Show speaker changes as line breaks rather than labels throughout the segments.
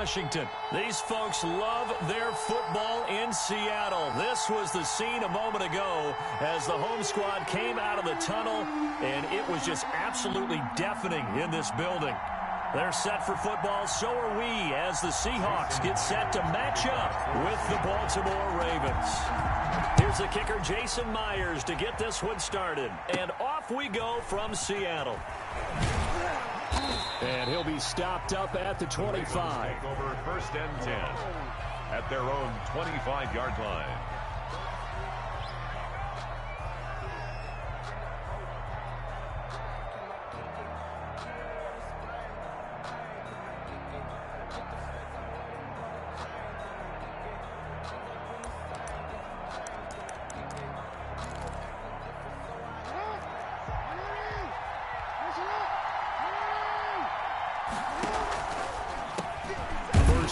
Washington. These folks love their football in Seattle. This was the scene a moment ago as the home squad came out of the tunnel, and it was just absolutely deafening in this building. They're set for football, so are we, as the Seahawks get set to match up with the Baltimore Ravens. Here's the kicker, Jason Myers, to get this one started. And off we go from Seattle. And he'll be stopped up at the 25.
Over 1st and 10 at their own 25-yard line.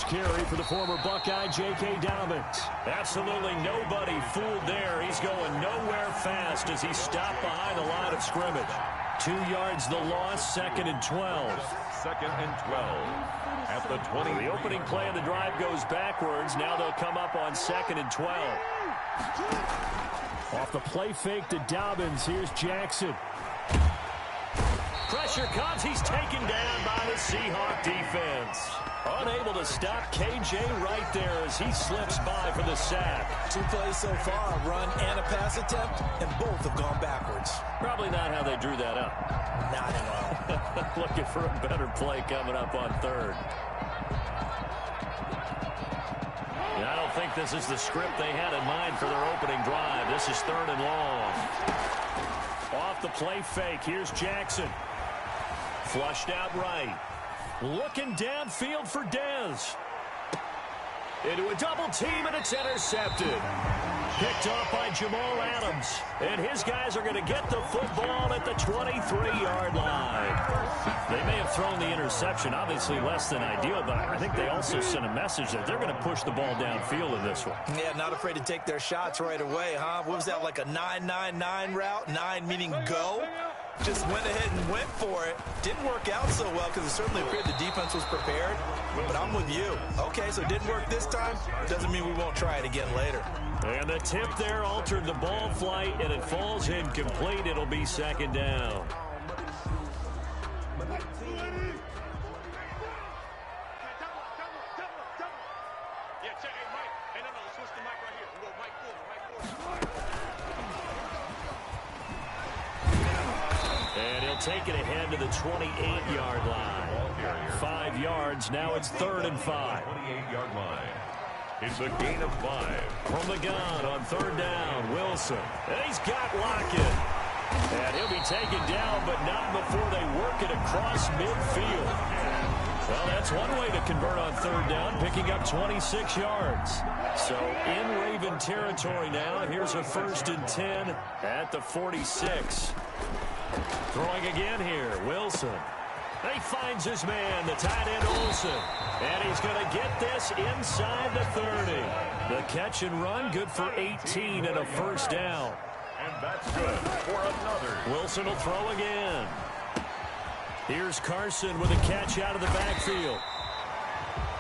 Carry for the former Buckeye, J.K. Dobbins. Absolutely nobody fooled there. He's going nowhere fast as he stopped behind the line of scrimmage. 2 yards the loss, 2nd and 12.
2nd and 12 at the 20.
The opening play of the drive goes backwards. Now they'll come up on 2nd and 12. Off the play fake to Dobbins. Here's Jackson. Pressure comes. He's taken down by the Seahawk defense. Unable to stop KJ right there as he slips by for the sack.
2 plays so far, a run and a pass attempt, and both have gone backwards.
Probably not how they drew that up.
Not at all.
Looking for a better play coming up on 3rd. And I don't think this is the script they had in mind for their opening drive. This is 3rd and long. Off the play fake, here's Jackson. Flushed out right. Looking downfield for Dez. Into a double team, and it's intercepted. Picked off by Jamal Adams. And his guys are going to get the football at the 23-yard line. They may have thrown the interception, obviously less than ideal, but I think they also sent a message that they're going to push the ball downfield in this one.
Yeah, not afraid to take their shots right away, huh? What was that, like a 9-9-9 route? 9 meaning go? Just went ahead and went for it. Didn't work out so well because it certainly appeared the defense was prepared. But I'm with you. Okay, so it didn't work this time. Doesn't mean we won't try it again later.
And the tip there altered the ball flight, and it falls incomplete. It'll be 2nd down. And he'll take it ahead to the 28-yard line. 5 yards. Now it's 3rd and 5.
28-yard line. It's a gain of 5.
From the gun on 3rd down, Wilson. And he's got Lockett. And he'll be taken down, but not before they work it across midfield. Well, that's one way to convert on 3rd down, picking up 26 yards. So in Raven territory now. Here's a 1st and 10 at the 46. Throwing again here, Wilson. He finds his man, the tight end Olsen. And he's going to get this inside the 30. The catch and run, good for 18 and a 1st down.
And that's good for another.
Wilson will throw again. Here's Carson with a catch out of the backfield.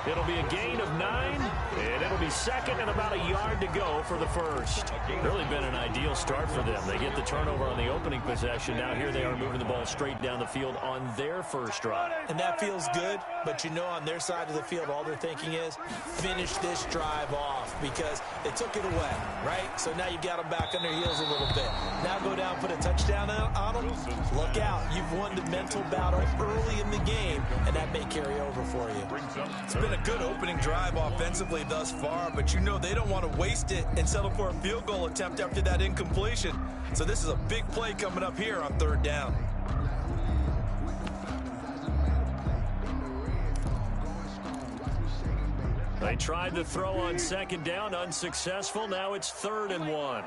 It'll be a gain of 9, and it'll be 2nd and about a yard to go for the 1st. Really been an ideal start for them. They get the turnover on the opening possession. Now here they are moving the ball straight down the field on their 1st drive.
And that feels good, but you know on their side of the field, all they're thinking is finish this drive off because they took it away, right? So now you've got them back on their heels a little bit. Now go down, put a touchdown on them. Look out. You've won the mental battle early in the game, and that may carry over for you. It's been a good opening drive offensively thus far, but you know they don't want to waste it and settle for a field goal attempt after that incompletion. So this is a big play coming up here on 3rd down.
They tried to throw on 2nd down, unsuccessful. Now it's 3rd and 1.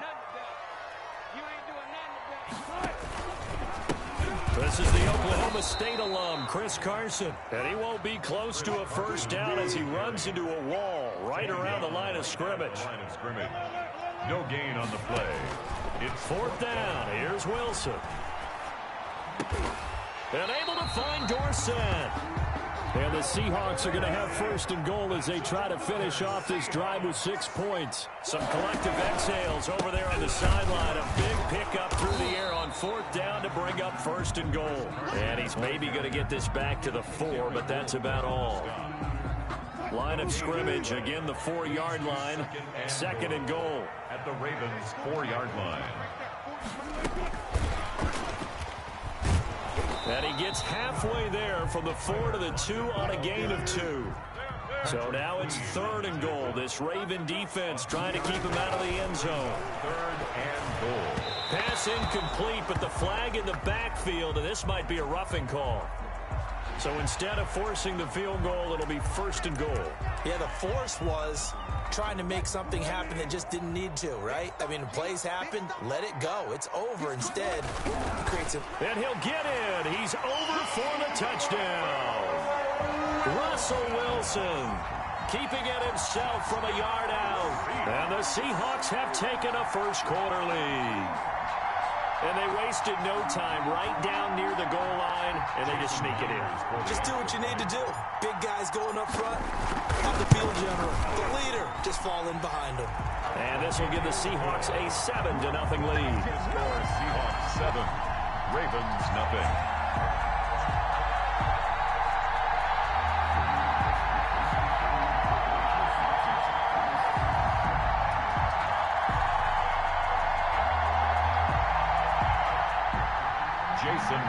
This is the Oklahoma State alum, Chris Carson. And he won't be close to a 1st down as he runs into a wall right around the line of scrimmage.
No gain on the play.
It's 4th down. Here's Wilson. And able to find Dorsett. And the Seahawks are going to have first and goal as they try to finish off this drive with 6 points. Some collective exhales over there on the sideline. A big pickup through the air on 4th down to bring up first and goal. And he's maybe going to get this back to the 4, but that's about all. Line of scrimmage, again the 4-yard line. 2nd and goal.
At the Ravens' 4-yard line.
And he gets halfway there from the 4 to the 2 on a gain of 2. So now it's 3rd and goal. This Raven defense trying to keep him out of the end zone.
3rd and goal.
Pass incomplete, but the flag in the backfield, and this might be a roughing call. So instead of forcing the field goal, it'll be 1st and goal.
Yeah, the force was trying to make something happen that just didn't need to, right? I mean, plays happen, let it go. It's over. Instead, he creates it.
And he'll get in. He's over for the touchdown. Russell Wilson keeping it himself from a yard out. And the Seahawks have taken a first-quarter lead. And they wasted no time right down near the goal line, and they just sneak it in.
Just do what you need to do. Big guys going up front. Have the field general, the leader, just fall in behind him.
And this will give the Seahawks a 7-0 lead.
Score Seahawks 7, Ravens nothing.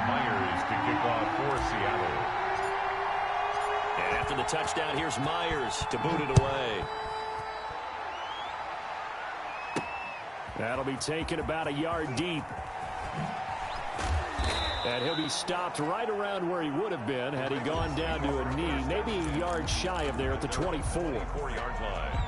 Myers to kick off for Seattle.
And after the touchdown, here's Myers to boot it away. That'll be taken about a yard deep. And he'll be stopped right around where he would have been had he gone down to a knee, maybe a yard shy of there at the 24.
4-yard line.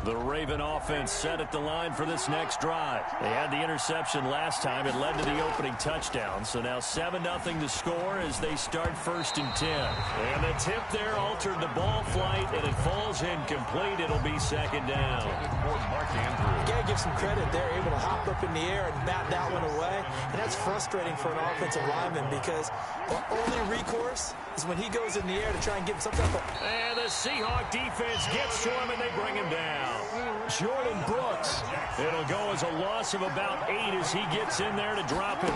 The Raven offense set at the line for this next drive. They had the interception last time. It led to the opening touchdown. So now 7-0 to score as they start 1st and 10. And the tip there altered the ball flight, and it falls incomplete. It'll be 2nd down.
You got to give some credit. They're able to hop up in the air and bat that one away. And that's frustrating for an offensive lineman because the only recourse is when he goes in the air to try and get something.
And the Seahawk defense gets to him, and they bring him down. Jordan Brooks. It'll go as a loss of about 8 as he gets in there to drop it.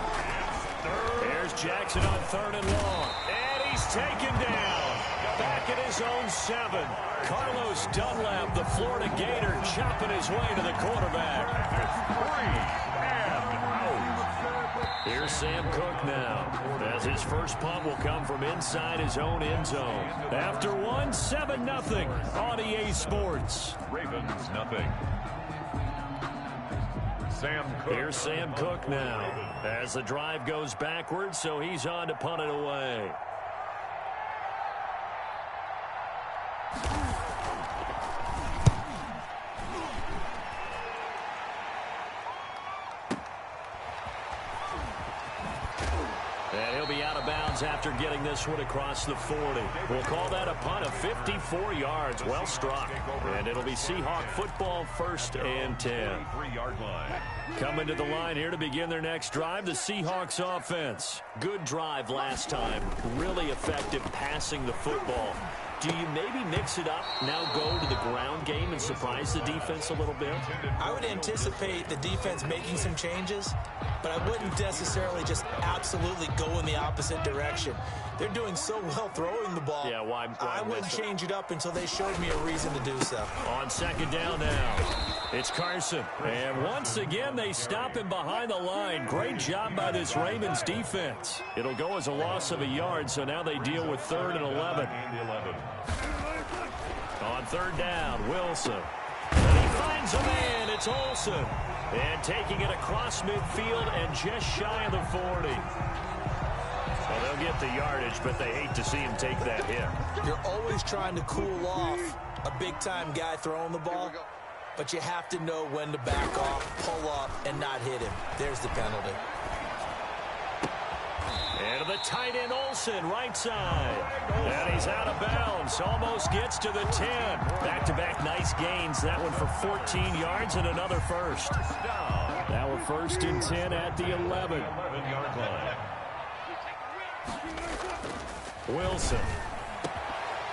There's Jackson on 3rd and long. And he's taken down. Back at his own 7. Carlos Dunlap, the Florida Gator, chopping his way to the quarterback. Here's Sam Cook now, as his first punt will come from inside his own end zone. After 7-0 on EA Sports.
Ravens nothing. Sam Cook.
Here's Sam Cook now, as the drive goes backwards, so he's on to punt it away. And he'll be out of bounds after getting this one across the 40. We'll call that a punt of 54 yards. Well struck. And it'll be Seahawk football 1st and 10.
3-yard line.
Coming to the line here to begin their next drive, the Seahawks offense. Good drive last time. Really effective passing the football. Do you maybe mix it up, now go to the ground game and surprise the defense a little bit?
I would anticipate the defense making some changes, but I wouldn't necessarily just absolutely go in the opposite direction. They're doing so well throwing the ball.
Yeah, why
I wouldn't change it up until they showed me a reason to do so.
On 2nd down now, it's Carson. And once again, they stop him behind the line. Great job by this Ravens defense. It'll go as a loss of a yard, so now they deal with 3rd and 11. On 3rd down, Wilson. And he finds a man. It's Olsen. And taking it across midfield and just shy of the 40. Well, they'll get the yardage, but they hate to see him take that hit.
You're always trying to cool off a big-time guy throwing the ball, but you have to know when to back off, pull up, and not hit him. There's the penalty.
And the tight end Olsen, right side. And he's out of bounds. Almost gets to the 10. Back-to-back nice gains. That one for 14 yards and another first. Now we're 1st and 10 at the 11.
11-yard line.
Wilson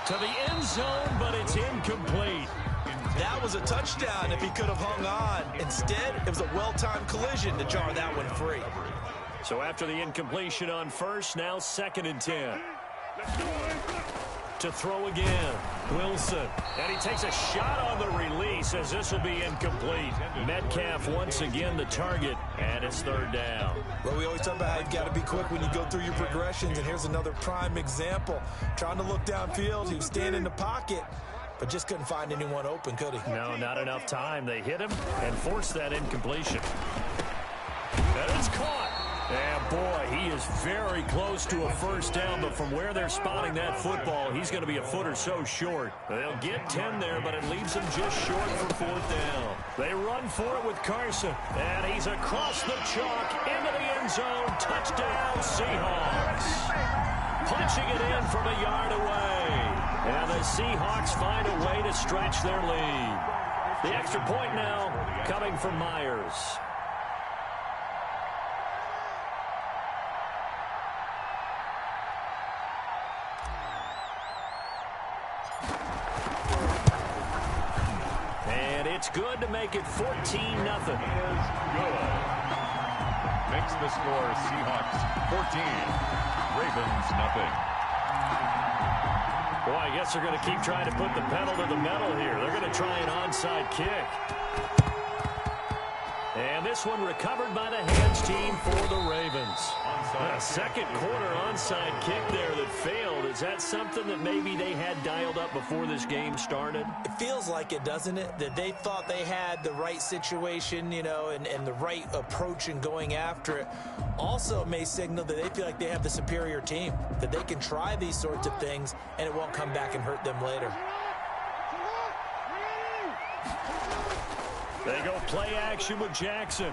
to the end zone, but it's incomplete.
That was a touchdown if he could have hung on. Instead, it was a well-timed collision to jar that one free.
So after the incompletion on first, now 2nd and 10. To throw again, Wilson. And he takes a shot on the release as this will be incomplete. Metcalf once again the target, and it's 3rd down.
Well, we always talk about how you've got to be quick when you go through your progressions, and here's another prime example. Trying to look downfield, he was standing in the pocket, but just couldn't find anyone open, could he?
No, not enough time. They hit him and forced that incompletion. And it's caught. And, boy, he is very close to a 1st down, but from where they're spotting that football, he's going to be a foot or so short. They'll get 10 there, but it leaves him just short for 4th down. They run for it with Carson, and he's across the chalk into the end zone. Touchdown, Seahawks. Punching it in from a yard away. And the Seahawks find a way to stretch their lead. The extra point now coming from Myers. And it's good to make it 14-0.
Is good. Makes the score Seahawks 14, Ravens nothing.
Boy, I guess they're going to keep trying to put the pedal to the metal here. They're going to try an onside kick. And this one recovered by the hands team for the Ravens. A second quarter onside kick there that failed. Is that something that maybe they had dialed up before this game started?
It feels like it, doesn't it? That they thought they had the right situation, you know, and the right approach in going after it. Also may signal that they feel like they have the superior team, that they can try these sorts of things and it won't come back and hurt them later.
They go play action with Jackson.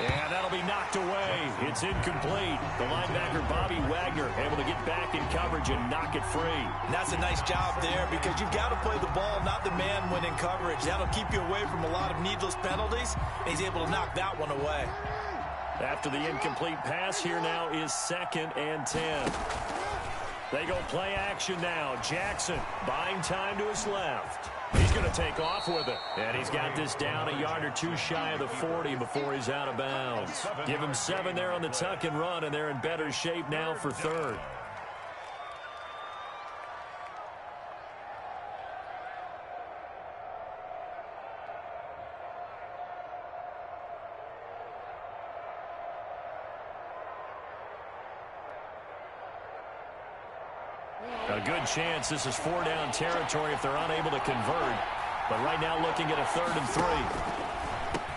And that'll be knocked away. It's incomplete. The linebacker, Bobby Wagner, able to get back in coverage and knock it free.
And that's a nice job there because you've got to play the ball, not the man when in coverage. That'll keep you away from a lot of needless penalties, and he's able to knock that one away.
After the incomplete pass, here now is 2nd and 10. They go play action now. Jackson buying time to his left. He's going to take off with it. And he's got this down a yard or two shy of the 40 before he's out of bounds. Give him 7 there on the tuck and run, and they're in better shape now for 3rd. A good chance this is 4-down territory if they're unable to convert. But right now looking at a 3rd and 3.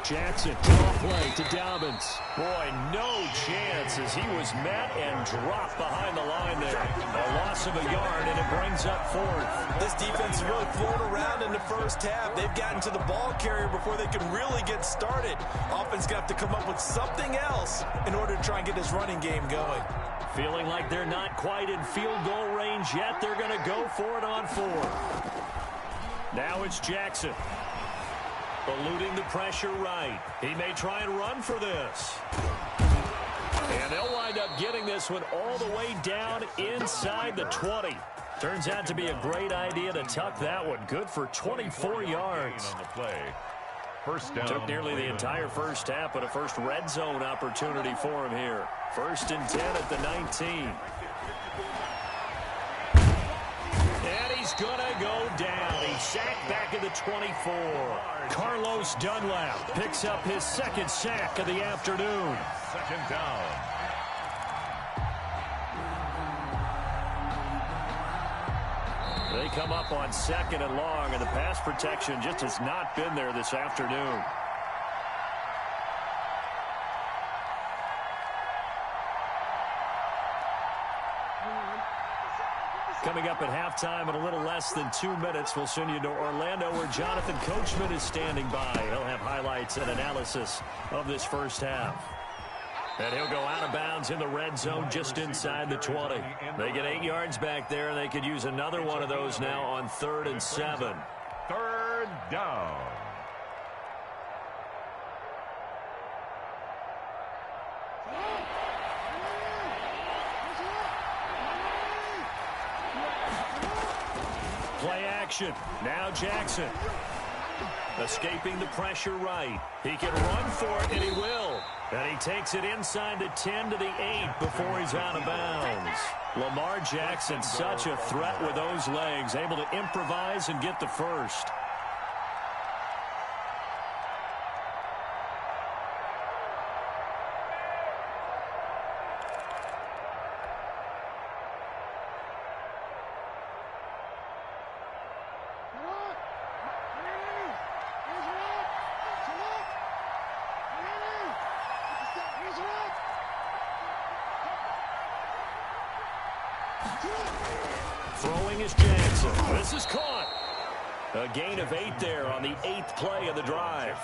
Jackson, draw play to Dobbins. Boy, no chance as he was met and dropped behind the line there. A loss of a yard, and it brings up 4th.
This defense is really floating around in the first half. They've gotten to the ball carrier before they can really get started. Offense got to come up with something else in order to try and get this running game going.
Feeling like they're not quite in field goal range yet. They're going to go for it on 4th. Now it's Jackson. Eluding the pressure right. He may try and run for this. And they'll wind up getting this one all the way down inside the 20. Turns out to be a great idea to tuck that one. Good for 24 yards.
On the play. 1st down.
Took nearly the entire first half, but a first red zone opportunity for him here. 1st and 10 at the 19. And he's going to go down. He's sacked back at the 24. Carlos Dunlap picks up his 2nd sack of the afternoon.
2nd down.
They come up on 2nd and long, and the pass protection just has not been there this afternoon. Coming up at halftime in a little less than 2 minutes, we'll send you to Orlando where Jonathan Coachman is standing by. He'll have highlights and analysis of this first half. And he'll go out of bounds in the red zone just inside the 20. They get 8 yards back there, and they could use another one of those now on 3rd and 7.
3rd down.
Play action. Now Jackson. Escaping the pressure right. He can run for it, and he will. And he takes it inside the 10 to the 8 before he's out of bounds. Lamar Jackson, such a threat with those legs, able to improvise and get the first. Throwing is Jackson. This is caught. A gain of 8 there on the 8th play of the drive.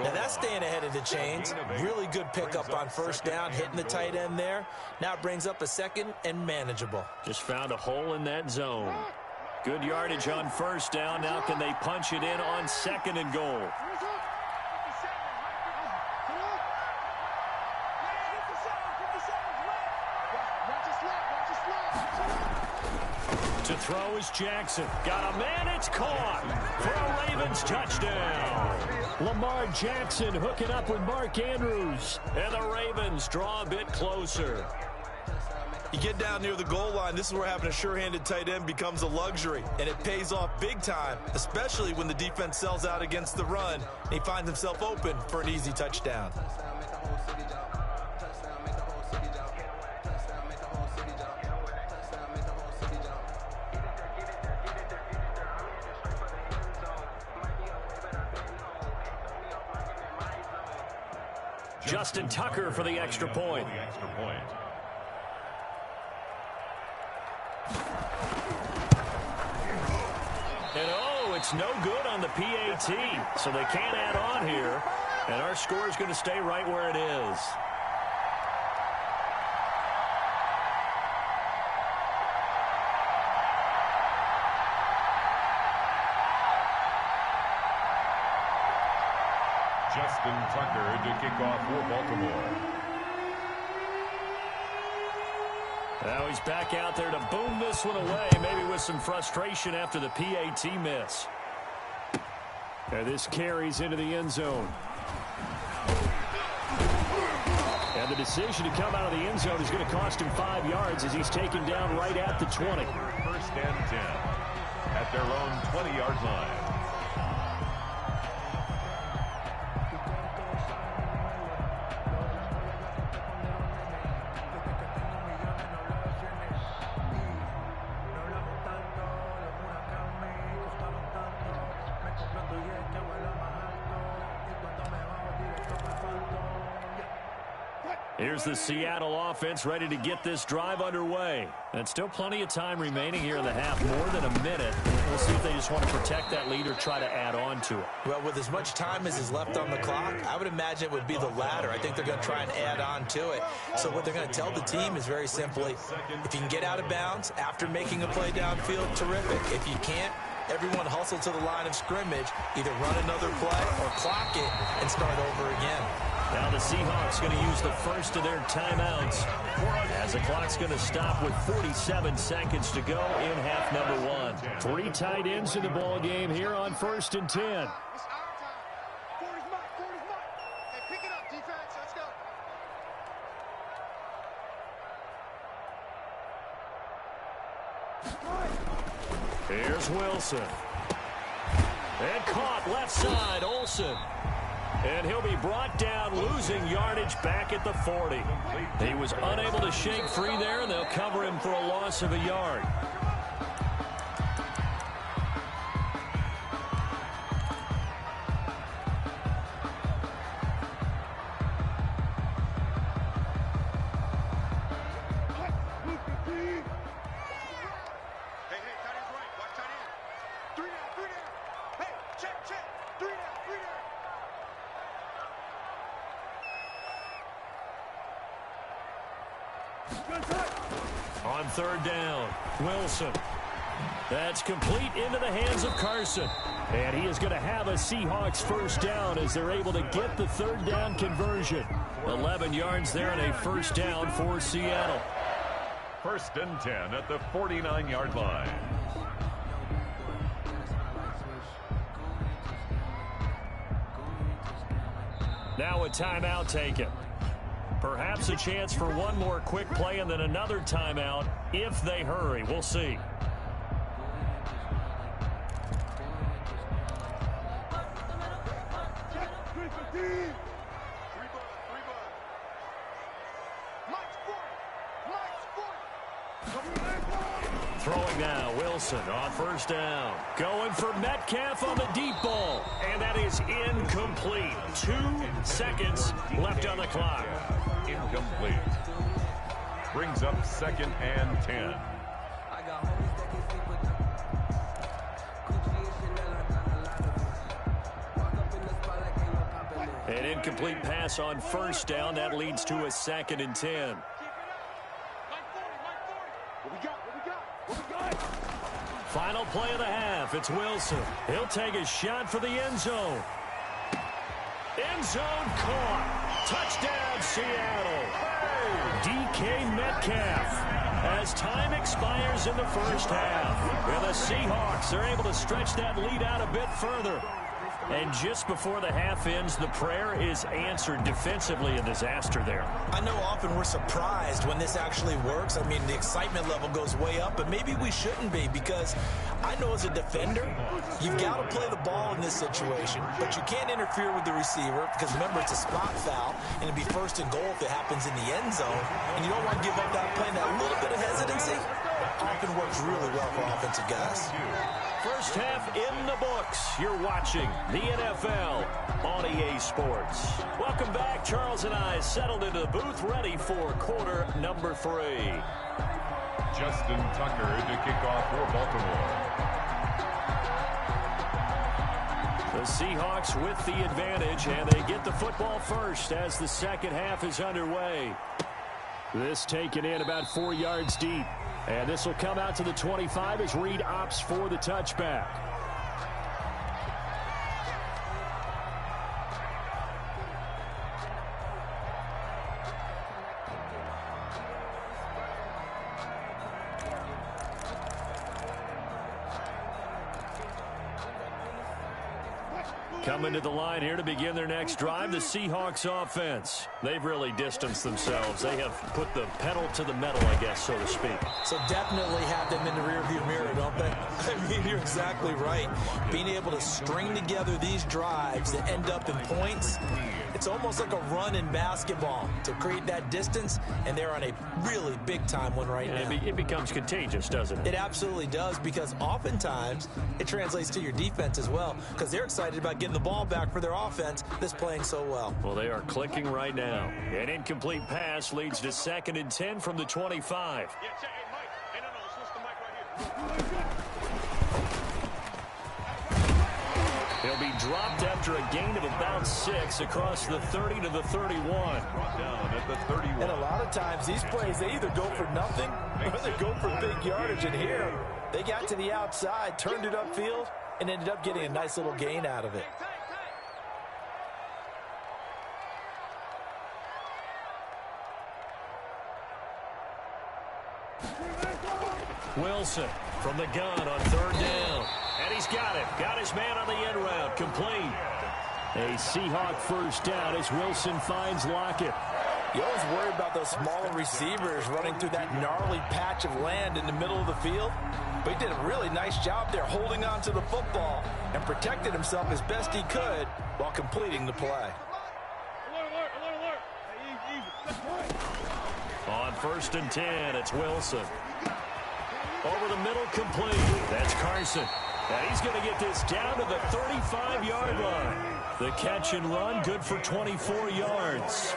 Now that's staying ahead of the chains. Really good pickup on first down, hitting the tight end there. Now it brings up a second and manageable.
Just found a hole in that zone. Good yardage on first down. Now can they punch it in on 2nd and goal? To throw is Jackson. Got a man, it's caught for a Ravens touchdown. Lamar Jackson hooking up with Mark Andrews. And the Ravens draw a bit closer.
You get down near the goal line, this is where having a sure-handed tight end becomes a luxury. And it pays off big time, especially when the defense sells out against the run. And he finds himself open for an easy touchdown.
Justin Tucker for the extra point. And it's no good on the PAT, so they can't add on here. And our score is going to stay right where it is.
Justin Tucker to kick off for Baltimore.
Now he's back out there to boom this one away, maybe with some frustration after the PAT miss. And this carries into the end zone. And the decision to come out of the end zone is going to cost him 5 yards as he's taken down right at the 20.
First and 10 at their own 20-yard line.
Here's the Seattle offense ready to get this drive underway. And still plenty of time remaining here in the half, more than a minute. We'll see if they just want to protect that lead or try to add on to it.
Well, with as much time as is left on the clock, I would imagine it would be the latter. I think they're going to try and add on to it. So what they're going to tell the team is very simply, if you can get out of bounds after making a play downfield, terrific. If you can't, everyone hustle to the line of scrimmage, either run another play or clock it and start over again.
Now the Seahawks going to use the first of their timeouts as the clock's going to stop with 47 seconds to go in half number 1. 3 tight ends in the ball game here on 1st and 10. Here's Wilson. And caught left side, Olsen. And he'll be brought down, losing yardage back at the 40. He was unable to shake free there, and they'll cover him for a loss of a yard. On 3rd down, Wilson. That's complete into the hands of Carson. And he is going to have a Seahawks first down as they're able to get the 3rd down conversion. 11 yards there and a first down for Seattle.
1st and 10 at the 49-yard line.
Now a timeout taken. Perhaps a chance for one more quick play and then another timeout if they hurry. We'll see. Throwing now, Wilson on first down. Going for Metcalf on the deep ball. And that is incomplete. 2 seconds left on the clock.
Incomplete. Brings up 2nd and 10.
An incomplete pass on first down. That leads to a 2nd and 10. Final play of the half. It's Wilson. He'll take a shot for the end zone. End zone caught. Touchdown, Seattle. DK Metcalf. As time expires in the first half, well, the Seahawks are able to stretch that lead out a bit further. And just before the half ends, the prayer is answered defensively. A disaster there.
I know often we're surprised when this actually works. I mean, the excitement level goes way up, but maybe we shouldn't be, because I know as a defender, you've got to play the ball in this situation, but you can't interfere with the receiver because, remember, it's a spot foul, and it'd be 1st and goal if it happens in the end zone, and you don't want to give up that play and that little bit of hesitancy. That often works really well for offensive guys.
First half in the books. You're watching the NFL on EA Sports. Welcome back. Charles and I settled into the booth, ready for quarter number 3.
Justin Tucker to kick off for Baltimore.
The Seahawks with the advantage, and they get the football first as the second half is underway. This taken in about 4 yards deep. And this will come out to the 25 as Reed opts for the touchback. Coming to the line here to begin their next drive, the Seahawks offense. They've really distanced themselves. They have put the pedal to the metal, I guess, so to speak.
So definitely have them in the rearview mirror, don't they? I mean, you're exactly right. Being able to string together these drives that end up in points, it's almost like a run in basketball to create that distance, and they're on a really big-time one right now.
It becomes contagious, doesn't it?
It absolutely does, because oftentimes it translates to your defense as well, because they're excited about getting the ball back for their offense that's playing so well.
Well, they are clicking right now. An incomplete pass leads to 2nd and 10 from the 25. He'll be dropped after a gain of about 6 across the 30 to the 31.
Down at the 31.
And a lot of times these plays, they either go for nothing or they go for big yardage. And here, they got to the outside, turned it upfield, and ended up getting a nice little gain out of it.
Wilson from the gun on 3rd down. And he's got it. Got his man on the end route. Complete. A Seahawk first down as Wilson finds Lockett.
You always worry about those smaller receivers running through that gnarly patch of land in the middle of the field. But he did a really nice job there holding on to the football and protected himself as best he could while completing the play.
On 1st and 10, it's Wilson. Over the middle, complete. That's Carson. And he's going to get this down to the 35-yard line. The catch and run, good for 24 yards.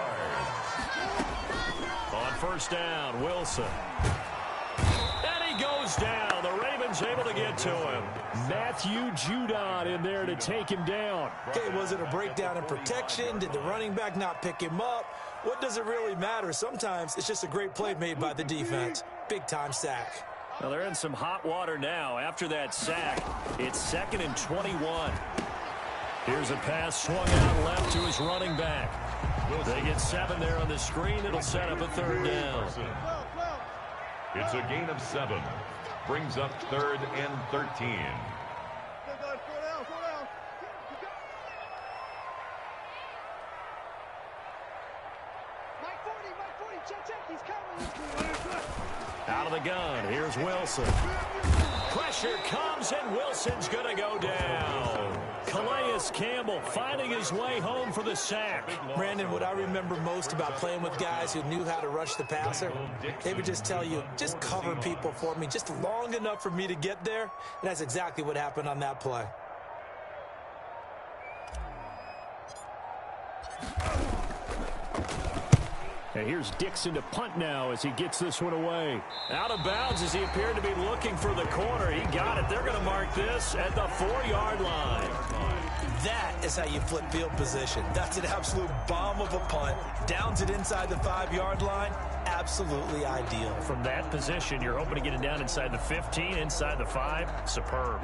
On 1st down, Wilson. And he goes down. The Ravens able to get to him. Matthew Judon in there to take him down.
Okay, was it a breakdown in protection? Did the running back not pick him up? What does it really matter? Sometimes it's just a great play made by the defense. Big-time sack.
Well, they're in some hot water now. After that sack, it's 2nd and 21. Here's a pass swung out left to his running back. They get 7 there on the screen. It'll set up a 3rd down.
It's a gain of 7. Brings up 3rd and 13.
Out of the gun, here's Wilson. Pressure comes, and Wilson's going to go down. Calais Campbell finding his way home for the sack.
Brandon, what I remember most about playing with guys who knew how to rush the passer, they would just tell you, just cover people for me, just long enough for me to get there. And that's exactly what happened on that play.
And here's Dixon to punt now as he gets this one away. Out of bounds as he appeared to be looking for the corner. He got it. They're going to mark this at the 4-yard line.
That is how you flip field position. That's an absolute bomb of a punt. Downs it inside the 5-yard line. Absolutely ideal.
From that position, you're hoping to get it down inside the 15, inside the 5. Superb.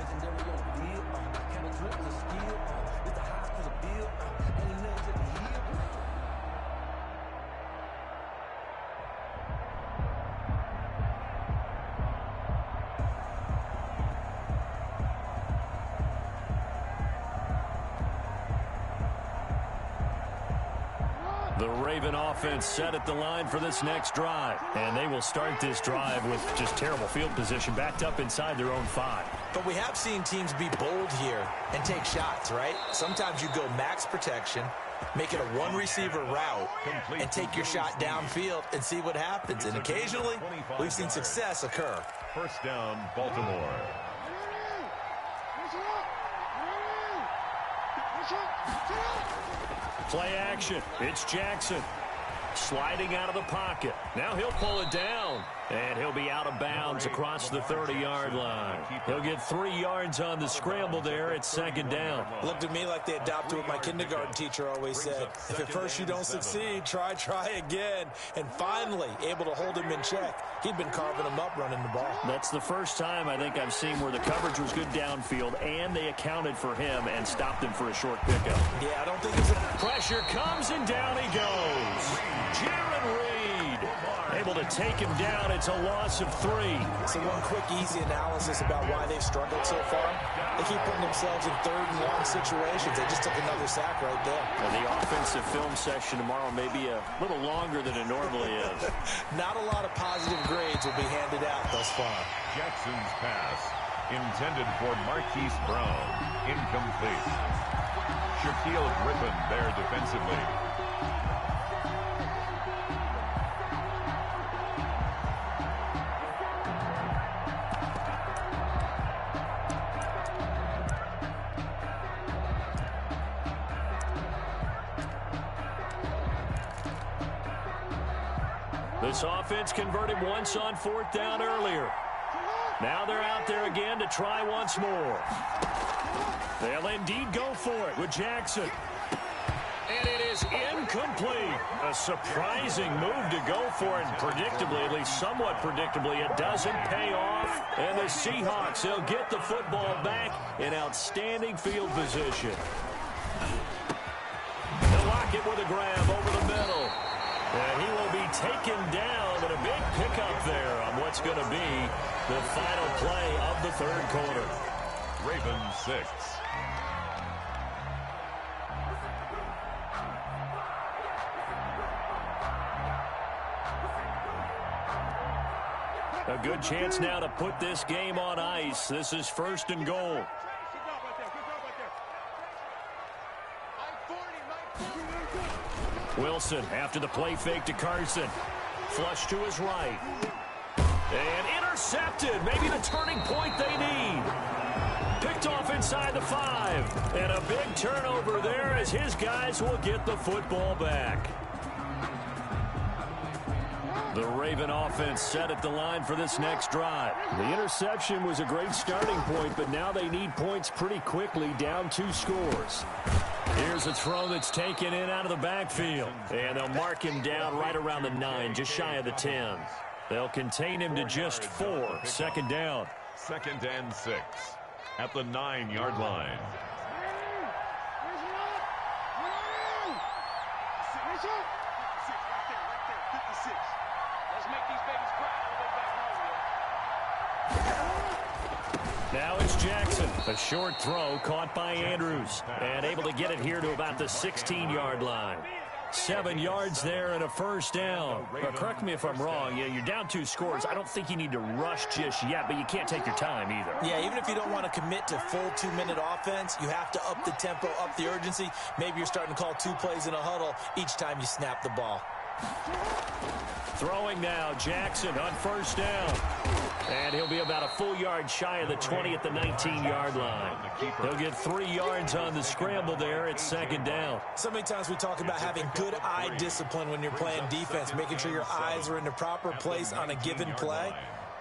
The Raven offense set at the line for this next drive. And they will start this drive with just terrible field position, backed up inside their own 5.
But we have seen teams be bold here and take shots, right? Sometimes you go max protection, make it a one-receiver route, and take your shot downfield and see what happens. And occasionally, we've seen success occur.
First down, Baltimore.
Play action. It's Jackson. Sliding out of the pocket. Now he'll pull it down. And he'll be out of bounds across the 30-yard line. He'll get 3 yards on the scramble there at 2nd down.
Looked to me like they adopted what my kindergarten teacher always said. If at first you don't succeed, try again. And finally, able to hold him in check. He'd been carving him up running the ball.
That's the first time I think I've seen where the coverage was good downfield, and they accounted for him and stopped him for a short pickup.
Yeah, I don't think it's a...
Pressure comes, and down he goes. Jaron Reed able to take him down. It's a loss of 3.
So one quick, easy analysis about why they've struggled so far. They keep putting themselves in 3rd and long situations. They just took another sack right there.
And the offensive film session tomorrow may be a little longer than it normally is.
Not a lot of positive grades will be handed out thus far.
Jackson's pass, intended for Marquise Brown, incomplete. Shaquille Griffin there defensively.
This offense converted once on 4th down earlier. Now they're out there again to try once more. They'll indeed go for it with Jackson. And it is incomplete. A surprising move to go for it. Predictably, at least somewhat predictably, it doesn't pay off. And the Seahawks, they'll get the football back in outstanding field position. They'll lock it with a grab over the middle. And he will be taken down, but a big pickup there on what's going to be the final play of the 3rd quarter.
Ravens 6.
A good chance now to put this game on ice. This is 1st and goal. Wilson after the play fake to Carson. Flush to his right. And intercepted. Maybe the turning point they need. Picked off inside the 5. And a big turnover there as his guys will get the football back. The Raven offense set at the line for this next drive. The interception was a great starting point, but now they need points pretty quickly, down 2 scores. Here's a throw that's taken in out of the backfield. And they'll mark him down right around the 9, just shy of the 10. They'll contain him to just 4. 2nd down.
2nd and 6 at the 9-yard line.
Now it's Jackson. A short throw caught by Andrews. And able to get it here to about the 16-yard line. 7 yards there and a first down.
But correct me if I'm wrong. You're down 2 scores. I don't think you need to rush just yet, but you can't take your time either.
Yeah, even if you don't want to commit to full 2-minute offense, you have to up the tempo, up the urgency. Maybe you're starting to call 2 plays in a huddle each time you snap the ball.
Throwing now, Jackson on first down. And he'll be about a full yard shy of the 20 at the 19-yard line. He'll get 3 yards on the scramble there. It's second down.
So many times we talk about having good eye discipline when you're playing defense, making sure your eyes are in the proper place on a given play.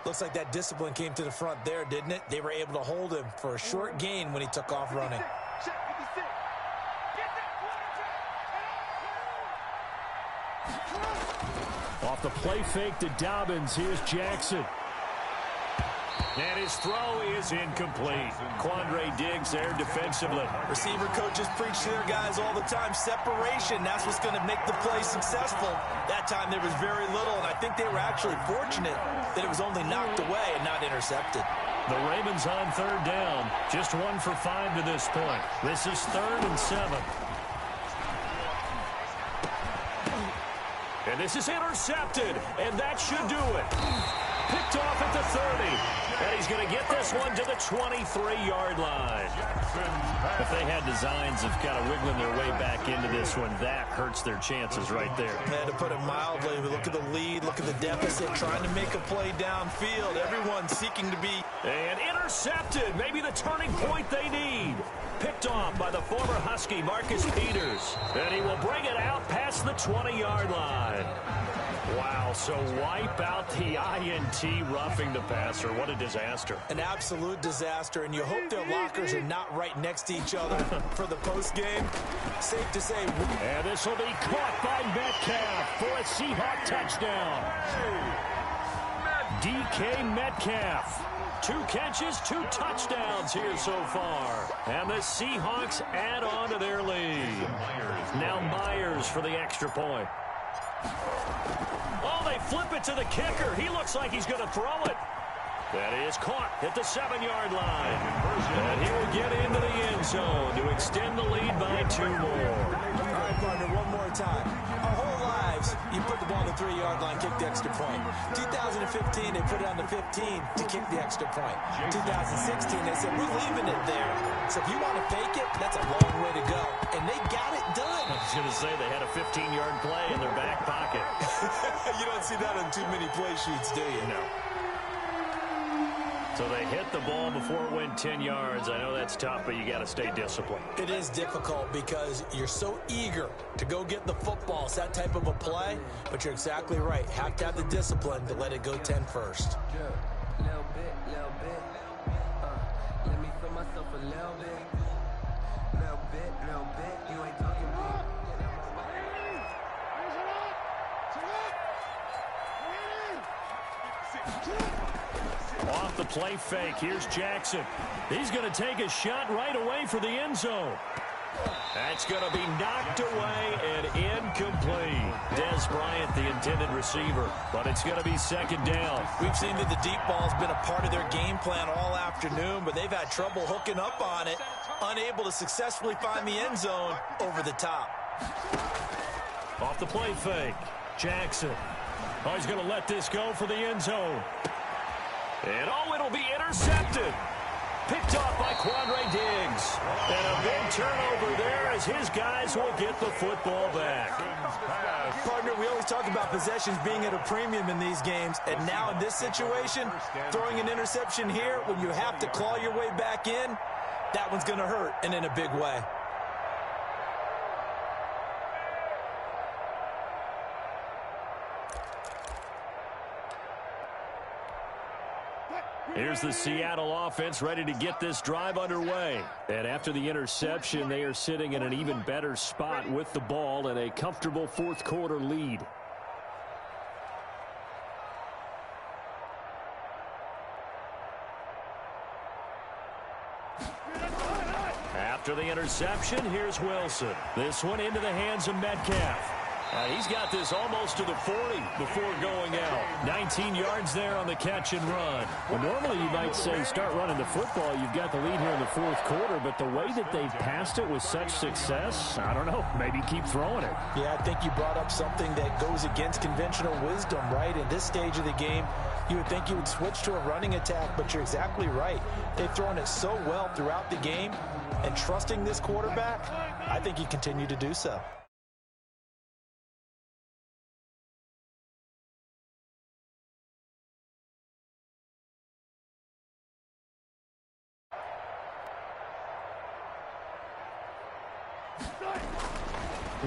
Looks like that discipline came to the front there, didn't it? They were able to hold him for a short gain when he took off running.
Off the play fake to Dobbins. Here's Jackson. And his throw is incomplete. Quandre Diggs there defensively.
Receiver coaches preach to their guys all the time. Separation, that's what's going to make the play successful. That time there was very little, and I think they were actually fortunate that it was only knocked away and not intercepted.
The Ravens on third down. Just 1 for 5 to this point. This is 3rd and 7. And this is intercepted, and that should do it. Picked off at the 30. And he's going to get this one to the 23-yard line. If they had designs of kind of wiggling their way back into this one, that hurts their chances right there.
And to put it mildly, look at the lead, look at the deficit, trying to make a play downfield. Everyone seeking to be...
And intercepted, maybe the turning point they need. Picked off by the former Husky, Marcus Peters. And he will bring it out past the 20-yard line. Wow, so wipe out the INT roughing the passer. What a disaster.
An absolute disaster, and you hope their lockers are not right next to each other for the postgame. Safe to say.
And this will be caught by Metcalf for a Seahawk touchdown. DK Metcalf. 2 catches, 2 touchdowns here so far. And the Seahawks add on to their lead. Now Myers for the extra point. Oh, they flip it to the kicker. He looks like he's going to throw it. That is caught at the 7-yard line. And he will get into the end zone to extend the lead by 2 more.
All right, partner, one more time. Our whole lives, you put the ball on the 3-yard line, kick the extra point. 2015, they put it on the 15 to kick the extra point. 2016, they said, we're leaving it there. So if you want to fake it, that's a long way to go. And they got it done.
I was going to say they had a 15-yard play in their back pocket.
You don't see that on too many play sheets, do you?
No. So they hit the ball before it went 10 yards. I know that's tough, but you got to stay disciplined.
It is difficult because you're so eager to go get the football. It's that type of a play, but you're exactly right. Have to have the discipline to let it go 10 first.
Little bit. Let me feel myself a little bit. Little bit. You ain't talking to me.
Off the play fake, here's Jackson. He's going to take a shot right away for the end zone. That's going to be knocked away and incomplete. Des Bryant, the intended receiver, but it's going to be second down.
We've seen that the deep ball's been a part of their game plan all afternoon, but they've had trouble hooking up on it, unable to successfully find the end zone over the top.
Off the play fake, Jackson. Oh, he's going to let this go for the end zone. And it'll be intercepted. Picked off by Quandre Diggs. And a big turnover there as his guys will get the football back.
Partner, we always talk about possessions being at a premium in these games. And now in this situation, throwing an interception here when you have to claw your way back in, that one's going to hurt, and in a big way.
Here's the Seattle offense ready to get this drive underway. And after the interception, they are sitting in an even better spot with the ball and a comfortable fourth quarter lead. After the interception, here's Wilson. This one into the hands of Metcalf. He's got this almost to the 40 before going out. 19 yards there on the catch and run.
Well, normally you might say start running the football. You've got the lead here in the fourth quarter, but the way that they've passed it with such success, I don't know, maybe keep throwing it.
Yeah, I think you brought up something that goes against conventional wisdom, right? In this stage of the game, you would think you would switch to a running attack, but you're exactly right. They've thrown it so well throughout the game, and trusting this quarterback, I think you continue to do so.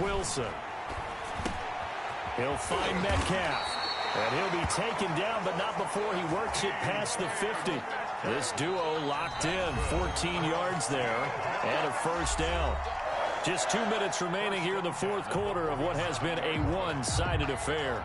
Wilson. He'll find Metcalf. And he'll be taken down, but not before he works it past the 50. This duo locked in. 14 yards there and a first down. Just 2 minutes remaining here in the fourth quarter of what has been a one-sided affair.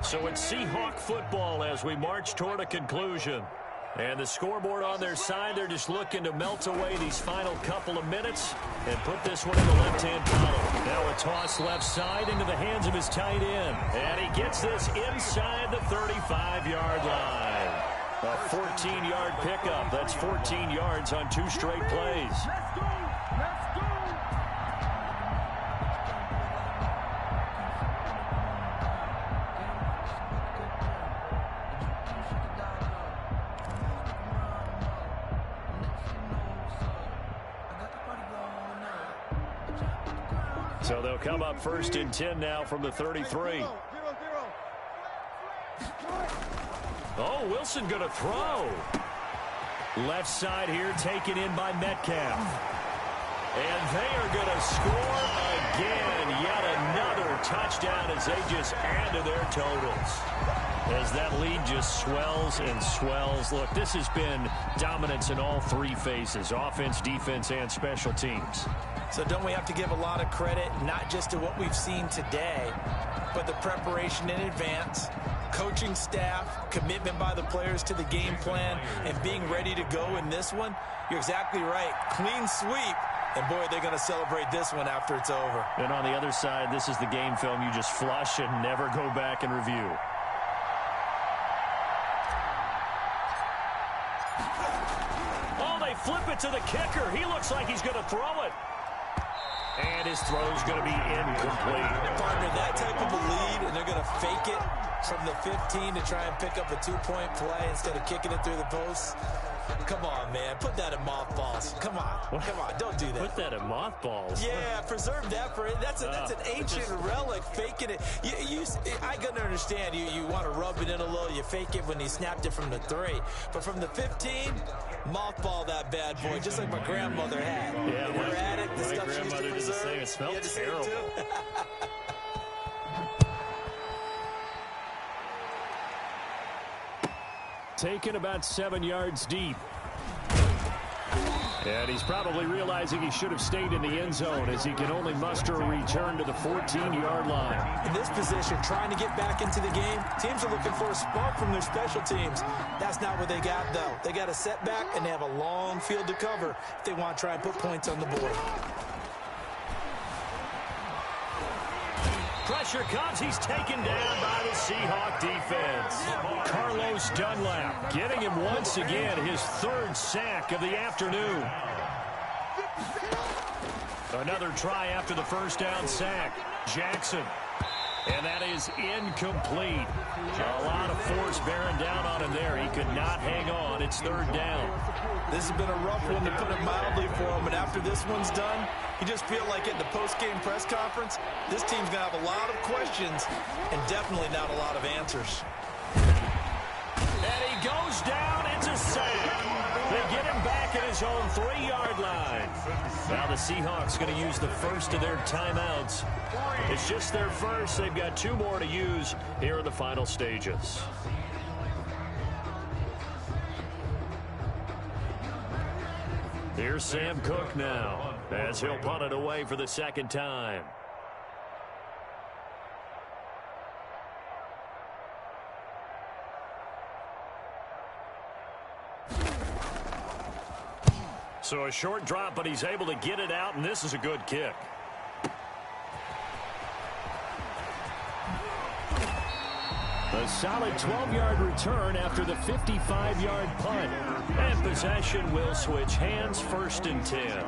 So it's Seahawk football as we march toward a conclusion. And the scoreboard on their side, they're just looking to melt away these final couple of minutes and put this one in the left-hand column. Now a toss left side into the hands of his tight end. And he gets this inside the 35-yard line. A 14-yard pickup. That's 14 yards on 2 straight plays. So they'll come up 1st and 10 now from the 33. Oh, Wilson going to throw. Left side here taken in by Metcalf. And they are going to score again. Yet another touchdown as they just add to their totals. As that lead just swells and swells. Look, this has been dominance in all 3 phases. Offense, defense, and special teams.
So don't we have to give a lot of credit, not just to what we've seen today, but the preparation in advance, coaching staff, commitment by the players to the game plan, and being ready to go in this one? You're exactly right. Clean sweep. And, boy, they're going to celebrate this one after it's over.
And on the other side, this is the game film you just flush and never go back and review.
Oh, they flip it to the kicker. He looks like he's going to throw it. And his throw's going to be incomplete.
Partner, that type of a lead, and they're going to fake it from the 15 to try and pick up a 2-point play instead of kicking it through the posts. Come on, man. Put that in mothballs. Come on. Come on. Don't do that.
Put that in mothballs?
Yeah, preserve that for it. That's an ancient relic. Faking it. I can understand. You want to rub it in a little. You fake it when he snapped it from the 3. But from the 15, mothball that bad boy, just like my grandmother had.
Yeah,
we're at it. The stuff she used to preserve.
Did the same. It smelled terrible.
Taken about 7 yards deep. And he's probably realizing he should have stayed in the end zone as he can only muster a return to the 14-yard line.
In this position, trying to get back into the game, teams are looking for a spark from their special teams. That's not what they got, though. They got a setback, and they have a long field to cover if they want to try and put points on the board.
Pressure comes. He's taken down by the Seahawk defense. Carlos Dunlap getting him once again his 3rd sack of the afternoon. Another try after the first down sack. Jackson. And that is incomplete. A lot of force bearing down on him there. He could not hang on. It's 3rd down.
This has been a rough one, to put it mildly, for him. And after this one's done, you just feel like at the post-game press conference, this team's going to have a lot of questions and definitely not a lot of answers.
And he goes down. It's a sack. They get him back at his own 3-yard line. Now the Seahawks going to use the first of their timeouts. It's just their first. They've got 2 more to use here in the final stages. Here's Sam Cook now, as he'll punt it away for the second time. So a short drop, but he's able to get it out, and this is a good kick.
A solid 12-yard return after the 55-yard punt.
And possession will switch hands, 1st and 10.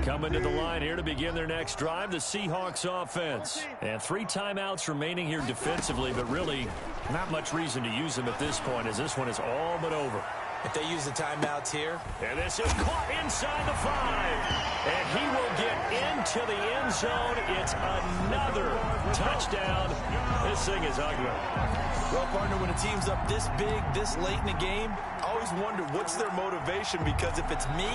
Coming to the line here to begin their next drive, the Seahawks offense. And 3 timeouts remaining here defensively, but really not much reason to use them at this point, as this one is all but over.
If they use the timeouts here.
And this is caught inside the 5. And he will get into the end zone. It's another touchdown. This thing is ugly.
Well, partner, when a team's up this big, this late in the game, I always wonder what's their motivation, because if it's me,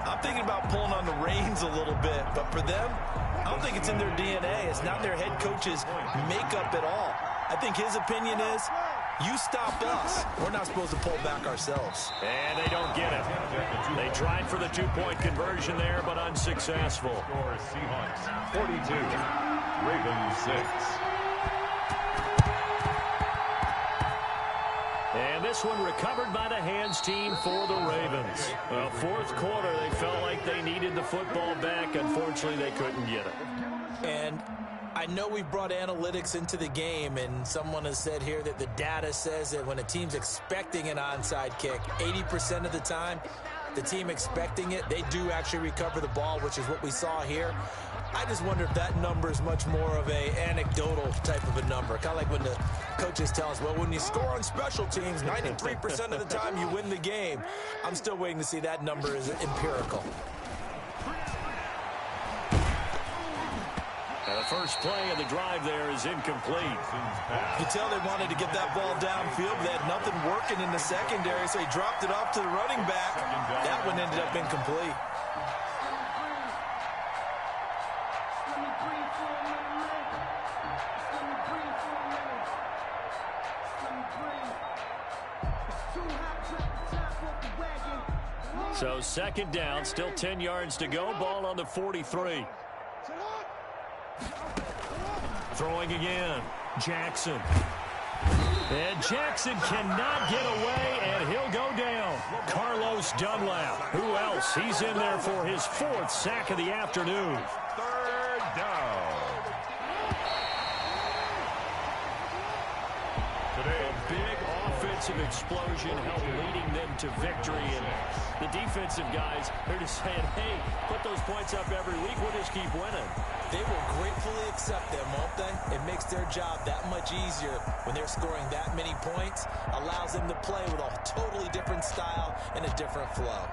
I'm thinking about pulling on the reins a little bit. But for them, I don't think it's in their DNA. It's not their head coach's makeup at all. I think his opinion is, you stop us. We're not supposed to pull back ourselves.
And they don't get it. They tried for the 2-point conversion there, but unsuccessful.
Score Seahawks 42, Ravens 6.
And this one recovered by the hands team for the Ravens. Well, 4th quarter, they felt like they needed the football back. Unfortunately, they couldn't get it.
And I know we brought analytics into the game, and someone has said here that the data says that when a team's expecting an onside kick, 80% of the time, the team expecting it, they do actually recover the ball, which is what we saw here. I just wonder if that number is much more of a anecdotal type of a number. Kind of like when the coaches tell us, well, when you score on special teams, 93% of the time you win the game. I'm still waiting to see that number is empirical.
The first play of the drive there is incomplete.
You can tell they wanted to get that ball downfield, but they had nothing working in the secondary, so he dropped it off to the running back. That one ended up incomplete.
So 2nd down, still 10 yards to go. Ball on the 43. Throwing again. Jackson. And Jackson cannot get away, and he'll go down. Carlos Dunlap. Who else? He's in there for his 4th sack of the afternoon.
3rd down. Today,
a big offensive explosion helped leading them to victory. And the defensive guys, they're just saying, hey, put those points up every week. We'll just keep winning.
They will gratefully accept them, won't they? It makes their job that much easier when they're scoring that many points. Allows them to play with a totally different style and a different flow.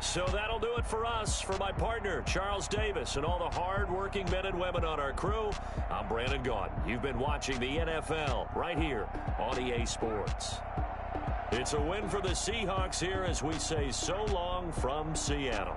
So that'll do it for us. For my partner, Charles Davis, and all the hard-working men and women on our crew, I'm Brandon Gaudin. You've been watching the NFL right here on EA Sports. It's a win for the Seahawks here as we say so long from Seattle.